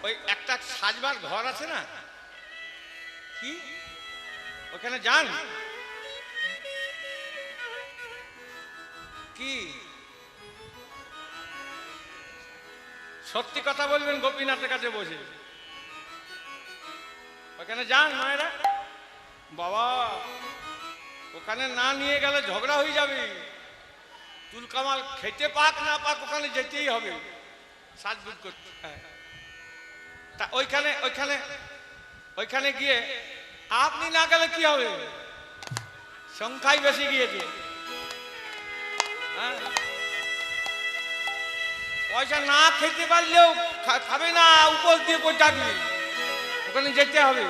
ওই একটা সাজবার ঘর আছে না, কি ওখানে যান? কি সত্যি কথা বলবেন গোপীনাথের কাছে বসে? ওখানে যান মায়েরা? বাবা, ওখানে না নিয়ে গেলে ঝগড়া হয়ে যাবে। তুলকামাল খেতে পাক না পাক ওখানে যেতেই হবে সাজগুজ করতে। তা ওইখানে ওইখানে ওইখানে গিয়ে আপনি না গেলে কি হবে? সংখ্যাই বেশি গিয়েছে। পয়সা না খেতে পারলেও খাবে না, উপর দিয়ে পৌঁছাবে, ওখানে যেতে হবে।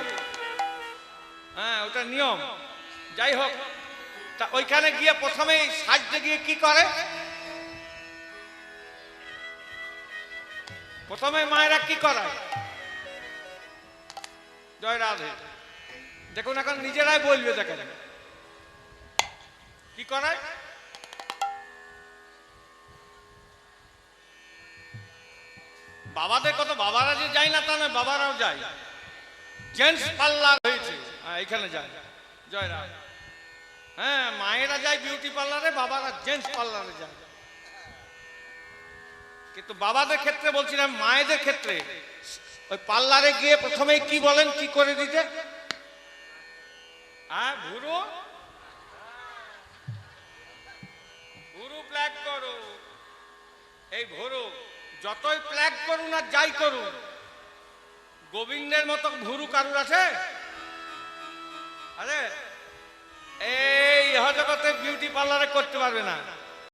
হ্যাঁ, ওটা নিয়ম। যাই হোক, তা ওইখানে গিয়ে প্রথমে সাজতে গিয়ে কি করে? প্রথমে মায়েরা কি করায়? জয় রাধে। দেখুন এখন নিজেরাই বলবে, দেখেন কি করায়। বাবাদের কত, বাবারা যে যায় না তা নয়, বাবারাও যায়। জেন্টস পার্লার হয়েছে, এখানে যায়। জয় রাধে। হ্যাঁ, মায়েরা যায় বিউটি পার্লারে, বাবারা জেন্টস পার্লারে যায়। কিন্তু বাবাদের ক্ষেত্রে বলছিলাম, মায়েদের ক্ষেত্রে ওই পার্লারে গিয়ে প্রথমে কি বলেন, কি করে দিতে? হ্যাঁ, ভুরু ভুরু প্ল্যাক করো। এই ভুরু যতই প্ল্যাক করুন আর যাই করুন, গোবিন্দের মতো ভুরু কারুর আছে? আরে এই জগতে বিউটি পার্লারে করতে পারবে না।